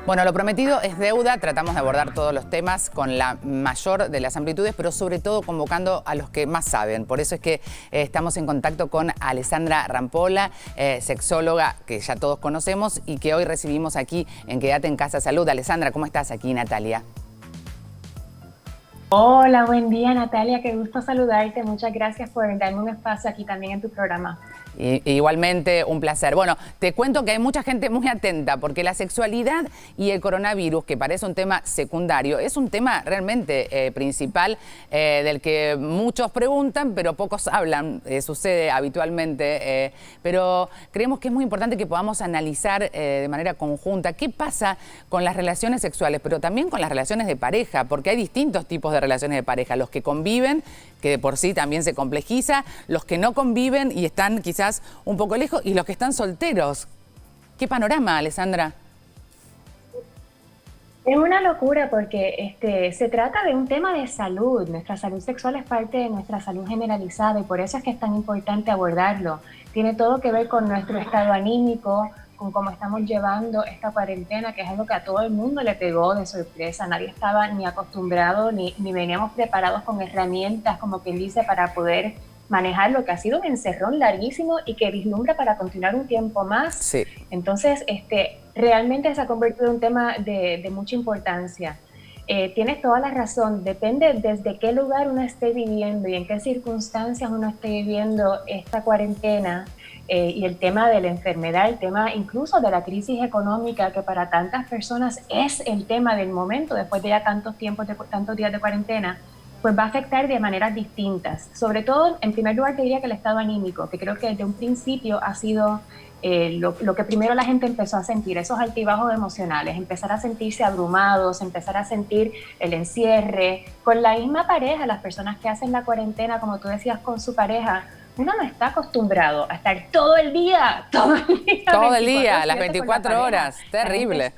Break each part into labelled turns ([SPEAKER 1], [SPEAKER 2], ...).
[SPEAKER 1] Bueno, lo prometido es deuda. Tratamos de abordar todos los temas con la mayor de las amplitudes, pero sobre todo convocando a los que más saben. Por eso es que estamos en contacto con Alessandra Rampolla, sexóloga que ya todos conocemos y que hoy recibimos aquí en Quédate en Casa Salud. Alessandra, ¿cómo estás? Aquí Natalia.
[SPEAKER 2] Hola, buen día Natalia, qué gusto saludarte. Muchas gracias por darme un espacio aquí también en tu programa.
[SPEAKER 1] Igualmente un placer. Bueno, te cuento que hay mucha gente muy atenta porque la sexualidad y el coronavirus, que parece un tema secundario, es un tema realmente principal del que muchos preguntan, pero pocos hablan. Sucede habitualmente, pero creemos que es muy importante que podamos analizar de manera conjunta qué pasa con las relaciones sexuales, pero también con las relaciones de pareja, porque hay distintos tipos de relaciones de pareja, los que conviven, que de por sí también se complejiza, los que no conviven y están quizás un poco lejos, y los que están solteros. ¿Qué panorama, Alessandra?
[SPEAKER 2] Es una locura porque se trata de un tema de salud. Nuestra salud sexual es parte de nuestra salud generalizada y por eso es que es tan importante abordarlo. Tiene todo que ver con nuestro estado anímico, con cómo estamos llevando esta cuarentena, que es algo que a todo el mundo le pegó de sorpresa. Nadie estaba ni acostumbrado ni veníamos preparados con herramientas, como quien dice, para poder manejar lo que ha sido un encerrón larguísimo y que vislumbra para continuar un tiempo más.
[SPEAKER 1] Sí.
[SPEAKER 2] Entonces, realmente se ha convertido en un tema de mucha importancia. Tienes toda la razón, depende desde qué lugar uno esté viviendo y en qué circunstancias uno esté viviendo esta cuarentena y el tema de la enfermedad, el tema incluso de la crisis económica, que para tantas personas es el tema del momento, después de ya tantos días de cuarentena, pues va a afectar de maneras distintas. Sobre todo, en primer lugar, te diría que el estado anímico, que creo que desde un principio ha sido lo que primero la gente empezó a sentir, esos altibajos emocionales, empezar a sentirse abrumados, empezar a sentir el encierre. Con la misma pareja, las personas que hacen la cuarentena, como tú decías, con su pareja, uno no está acostumbrado a estar todo el día,
[SPEAKER 1] Todo el día, las 24 horas, terrible.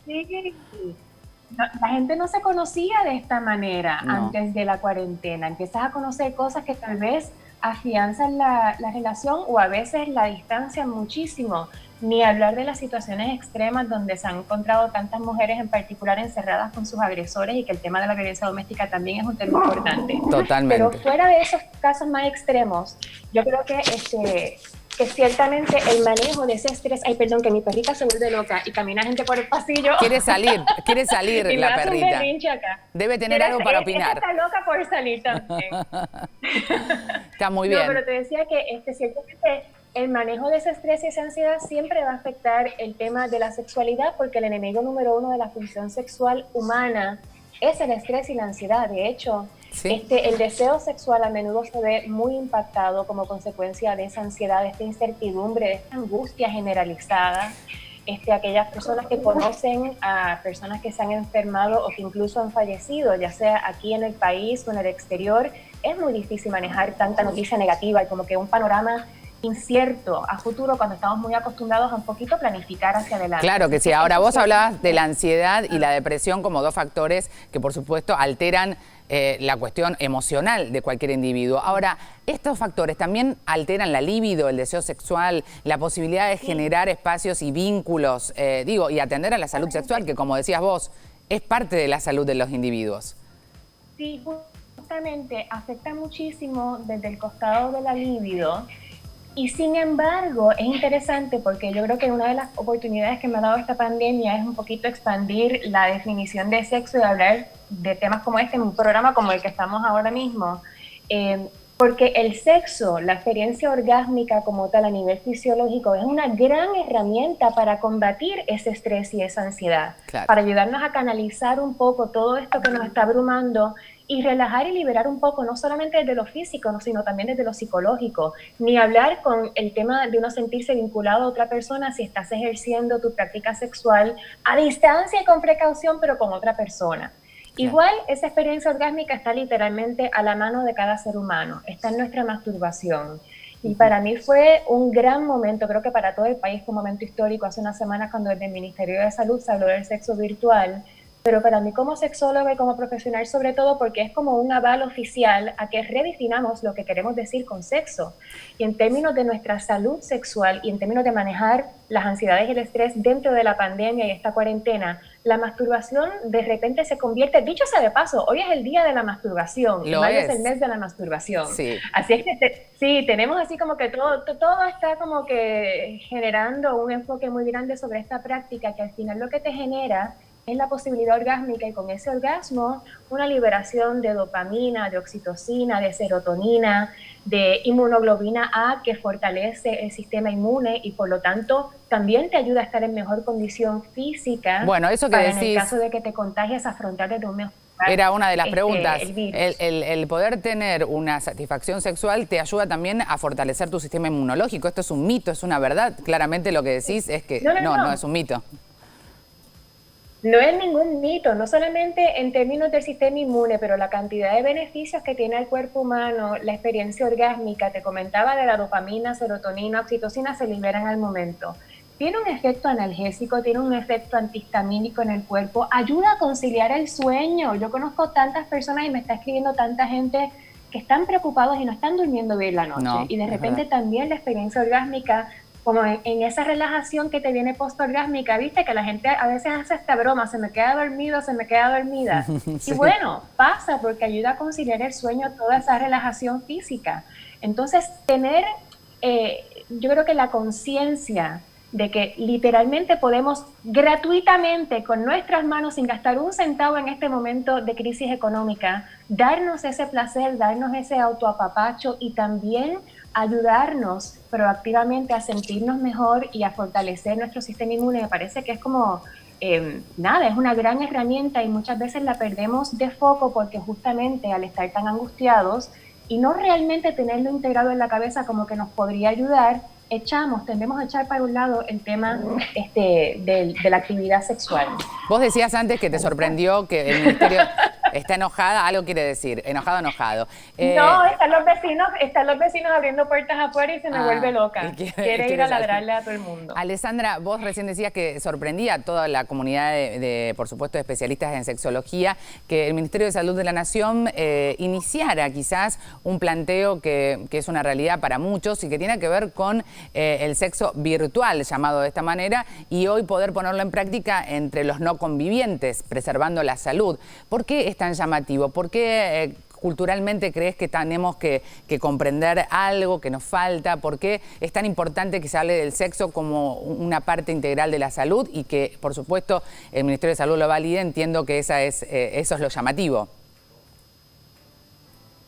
[SPEAKER 2] Sí. La gente no se conocía de esta manera antes de la cuarentena. Empiezas a conocer cosas que tal vez afianzan la relación o a veces la distancian muchísimo. Ni hablar de las situaciones extremas donde se han encontrado tantas mujeres en particular encerradas con sus agresores y que el tema de la violencia doméstica también es un tema importante.
[SPEAKER 1] Totalmente.
[SPEAKER 2] Pero fuera de esos casos más extremos, yo creo que ciertamente el manejo de ese estrés, ay perdón, que mi perrita se vuelve loca y camina gente por el pasillo.
[SPEAKER 1] Quiere salir
[SPEAKER 2] y
[SPEAKER 1] la
[SPEAKER 2] me hace
[SPEAKER 1] perrita.
[SPEAKER 2] Un berrinche acá.
[SPEAKER 1] Debe tener algo para opinar.
[SPEAKER 2] Está loca por salir también.
[SPEAKER 1] Está muy bien.
[SPEAKER 2] No, pero te decía que ciertamente el manejo de ese estrés y esa ansiedad siempre va a afectar el tema de la sexualidad, porque el enemigo número uno de la función sexual humana es el estrés y la ansiedad. De hecho,
[SPEAKER 1] ¿sí?
[SPEAKER 2] El deseo sexual a menudo se ve muy impactado como consecuencia de esa ansiedad, de esta incertidumbre, de esta angustia generalizada. Aquellas personas que conocen a personas que se han enfermado o que incluso han fallecido, ya sea aquí en el país o en el exterior, es muy difícil manejar tanta noticia negativa y como que un panorama incierto a futuro cuando estamos muy acostumbrados a un poquito planificar hacia adelante.
[SPEAKER 1] Claro que sí. Ahora, vos hablabas de la ansiedad y la depresión como dos factores que, por supuesto, alteran la cuestión emocional de cualquier individuo. Ahora, estos factores también alteran la libido, el deseo sexual, la posibilidad de generar espacios y vínculos, y atender a la salud sexual, que, como decías vos, es parte de la salud de los individuos.
[SPEAKER 2] Sí, justamente afecta muchísimo desde el costado de la libido. Y sin embargo, es interesante porque yo creo que una de las oportunidades que me ha dado esta pandemia es un poquito expandir la definición de sexo y hablar de temas como este en un programa como el que estamos ahora mismo. Porque el sexo, la experiencia orgásmica como tal a nivel fisiológico, es una gran herramienta para combatir ese estrés y esa ansiedad,
[SPEAKER 1] Claro.
[SPEAKER 2] para ayudarnos a canalizar un poco todo esto que nos está abrumando y relajar y liberar un poco, no solamente desde lo físico, sino también desde lo psicológico. Ni hablar con el tema de uno sentirse vinculado a otra persona si estás ejerciendo tu práctica sexual a distancia y con precaución, pero con otra persona. Claro. Igual, esa experiencia orgásmica está literalmente a la mano de cada ser humano, está en nuestra masturbación. Y para mí fue un gran momento, creo que para todo el país fue un momento histórico. Hace unas semanas cuando desde el Ministerio de Salud se habló del sexo virtual, pero para mí como sexóloga y como profesional sobre todo, porque es como un aval oficial a que redefinamos lo que queremos decir con sexo. Y en términos de nuestra salud sexual y en términos de manejar las ansiedades y el estrés dentro de la pandemia y esta cuarentena, la masturbación de repente se convierte, dicho sea de paso, hoy es el día de la masturbación, y mayo es el mes de la masturbación.
[SPEAKER 1] Sí.
[SPEAKER 2] Así es que sí, tenemos así como que todo está como que generando un enfoque muy grande sobre esta práctica que al final lo que te genera es la posibilidad orgásmica y con ese orgasmo una liberación de dopamina, de oxitocina, de serotonina, de inmunoglobina A que fortalece el sistema inmune y por lo tanto también te ayuda a estar en mejor condición física.
[SPEAKER 1] Bueno, eso que
[SPEAKER 2] para
[SPEAKER 1] decís,
[SPEAKER 2] en el caso de que te contagies, afrontar desde un mejor
[SPEAKER 1] era una de las preguntas.
[SPEAKER 2] El
[SPEAKER 1] Poder tener una satisfacción sexual te ayuda también a fortalecer tu sistema inmunológico. Esto es un mito, es una verdad. Claramente lo que decís es que no es un mito.
[SPEAKER 2] No es ningún mito, no solamente en términos del sistema inmune, pero la cantidad de beneficios que tiene el cuerpo humano, la experiencia orgásmica, te comentaba de la dopamina, serotonina, oxitocina, se liberan al momento. Tiene un efecto analgésico, tiene un efecto antihistamínico en el cuerpo, ayuda a conciliar el sueño. Yo conozco tantas personas y me está escribiendo tanta gente que están preocupados y no están durmiendo bien la noche. Y de repente también la experiencia orgásmica, como en esa relajación que te viene post-orgásmica, viste que la gente a veces hace esta broma, se me queda dormido, se me queda dormida. Sí. Y bueno, pasa porque ayuda a conciliar el sueño, toda esa relajación física. Entonces, tener, yo creo que la conciencia de que literalmente podemos gratuitamente, con nuestras manos, sin gastar un centavo en este momento de crisis económica, darnos ese placer, darnos ese autoapapacho y también ayudarnos proactivamente a sentirnos mejor y a fortalecer nuestro sistema inmune. Me parece que es como, nada, es una gran herramienta y muchas veces la perdemos de foco porque justamente al estar tan angustiados y no realmente tenerlo integrado en la cabeza como que nos podría ayudar, tendemos a echar para un lado el tema de la actividad sexual.
[SPEAKER 1] Vos decías antes que te sorprendió que el ministerio está enojada, algo quiere decir, enojado.
[SPEAKER 2] No, están los vecinos abriendo puertas afuera y se me vuelve loca. Quiere ir a ladrarle a todo el mundo.
[SPEAKER 1] Alessandra, vos recién decías que sorprendía a toda la comunidad por supuesto, de especialistas en sexología, que el Ministerio de Salud de la Nación iniciara quizás un planteo que es una realidad para muchos y que tiene que ver con el sexo virtual, llamado de esta manera, y hoy poder ponerlo en práctica entre los no convivientes, preservando la salud. ¿Por qué es tan llamativo? ¿Por qué culturalmente crees que tenemos que comprender algo que nos falta? ¿Por qué es tan importante que se hable del sexo como una parte integral de la salud y que, por supuesto, el Ministerio de Salud lo valide? Entiendo que eso es lo llamativo.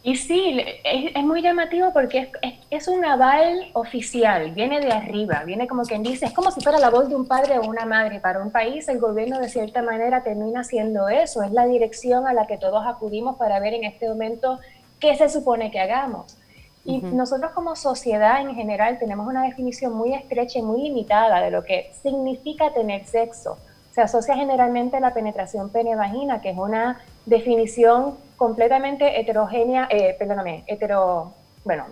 [SPEAKER 2] Y sí, es muy llamativo porque es un aval oficial, viene de arriba, viene como quien dice, es como si fuera la voz de un padre o una madre. Para un país, el gobierno de cierta manera termina siendo eso, es la dirección a la que todos acudimos para ver en este momento qué se supone que hagamos. Y nosotros como sociedad en general tenemos una definición muy estrecha y muy limitada de lo que significa tener sexo. Se asocia generalmente a la penetración pene-vagina, que es una definición completamente heterogénea, bueno,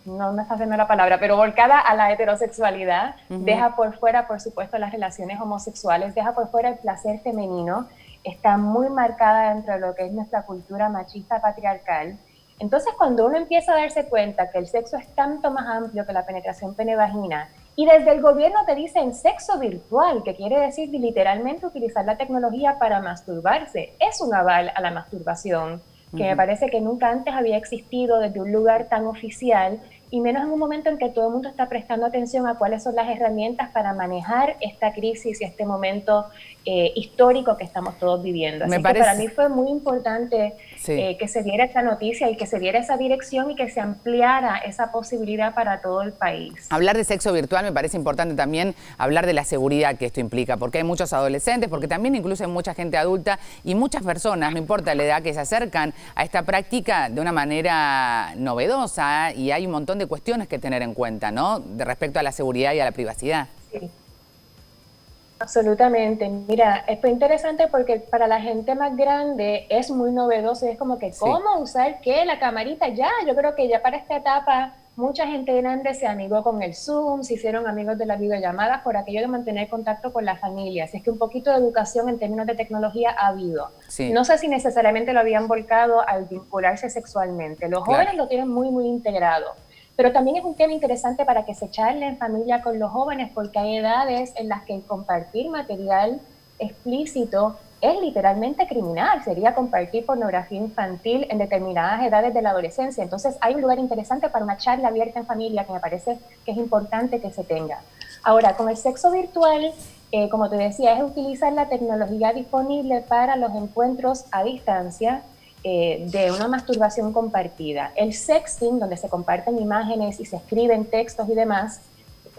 [SPEAKER 2] no me está haciendo la palabra, pero volcada a la heterosexualidad, deja por fuera, por supuesto, las relaciones homosexuales, deja por fuera el placer femenino, está muy marcada dentro de lo que es nuestra cultura machista patriarcal. Entonces, cuando uno empieza a darse cuenta que el sexo es tanto más amplio que la penetración pene-vagina, y desde el gobierno te dicen sexo virtual, que quiere decir literalmente utilizar la tecnología para masturbarse, es un aval a la masturbación, que me parece que nunca antes había existido desde un lugar tan oficial, y menos en un momento en que todo el mundo está prestando atención a cuáles son las herramientas para manejar esta crisis y este momento histórico que estamos todos viviendo. Así que para mí fue muy importante que se diera esta noticia y que se diera esa dirección y que se ampliara esa posibilidad para todo el país.
[SPEAKER 1] Hablar de sexo virtual me parece importante también hablar de la seguridad que esto implica, porque hay muchos adolescentes, porque también incluso hay mucha gente adulta y muchas personas, no importa la edad, que se acercan a esta práctica de una manera novedosa, y hay un montón de cuestiones que tener en cuenta, ¿no? De respecto a la seguridad y a la privacidad.
[SPEAKER 2] Sí. Absolutamente. Mira, fue interesante porque para la gente más grande es muy novedoso y es como que, ¿cómo usar qué? La camarita ya. Yo creo que ya para esta etapa mucha gente grande se amigó con el Zoom, se hicieron amigos de las videollamadas por aquello de mantener contacto con la familia. Así es que un poquito de educación en términos de tecnología ha habido.
[SPEAKER 1] Sí.
[SPEAKER 2] No sé si necesariamente lo habían volcado al vincularse sexualmente. Los jóvenes lo tienen muy, muy integrado. Pero también es un tema interesante para que se charle en familia con los jóvenes, porque hay edades en las que el compartir material explícito es literalmente criminal, sería compartir pornografía infantil en determinadas edades de la adolescencia. Entonces hay un lugar interesante para una charla abierta en familia que me parece que es importante que se tenga. Ahora, con el sexo virtual, como te decía, es utilizar la tecnología disponible para los encuentros a distancia de una masturbación compartida. El sexting, donde se comparten imágenes y se escriben textos y demás,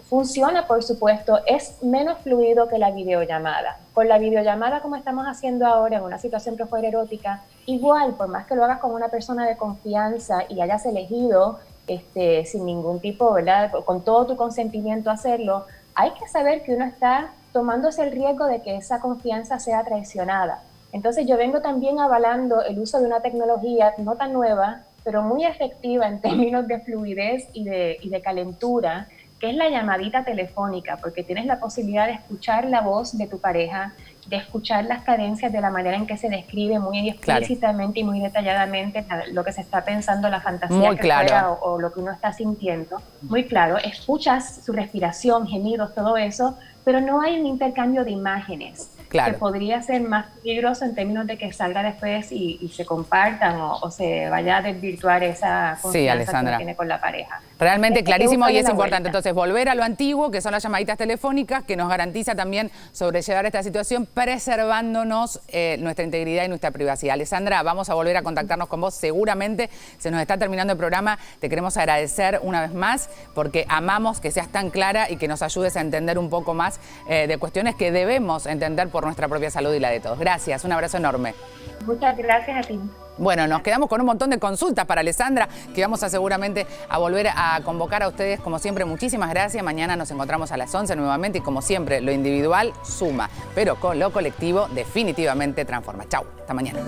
[SPEAKER 2] funciona, por supuesto, es menos fluido que la videollamada. Con la videollamada, como estamos haciendo ahora en una situación que fuera erótica, igual, por más que lo hagas con una persona de confianza y hayas elegido sin ningún tipo, ¿verdad?, con todo tu consentimiento hacerlo, hay que saber que uno está tomándose el riesgo de que esa confianza sea traicionada. Entonces yo vengo también avalando el uso de una tecnología no tan nueva, pero muy efectiva en términos de fluidez y de calentura, que es la llamadita telefónica, porque tienes la posibilidad de escuchar la voz de tu pareja, de escuchar las cadencias de la manera en que se describe muy explícitamente y muy detalladamente lo que se está pensando, la fantasía que fuera o lo que uno está sintiendo. Muy claro, escuchas su respiración, gemidos, todo eso, pero no hay un intercambio de imágenes. Que podría ser más peligroso en términos de que salga después y se compartan o se vaya a desvirtuar esa confianza que uno tiene con la pareja.
[SPEAKER 1] Realmente clarísimo y es importante. Entonces, volver a lo antiguo, que son las llamaditas telefónicas, que nos garantiza también sobrellevar esta situación, preservándonos nuestra integridad y nuestra privacidad. Alessandra, vamos a volver a contactarnos con vos seguramente. Se nos está terminando el programa. Te queremos agradecer una vez más porque amamos que seas tan clara y que nos ayudes a entender un poco más de cuestiones que debemos entender por nuestra propia salud y la de todos. Gracias, un abrazo enorme.
[SPEAKER 2] Muchas gracias a ti.
[SPEAKER 1] Bueno, nos quedamos con un montón de consultas para Alessandra, que vamos a seguramente a volver a convocar a ustedes. Como siempre, muchísimas gracias. Mañana nos encontramos a las 11 nuevamente y como siempre, lo individual suma, pero con lo colectivo definitivamente transforma. Chau, hasta mañana.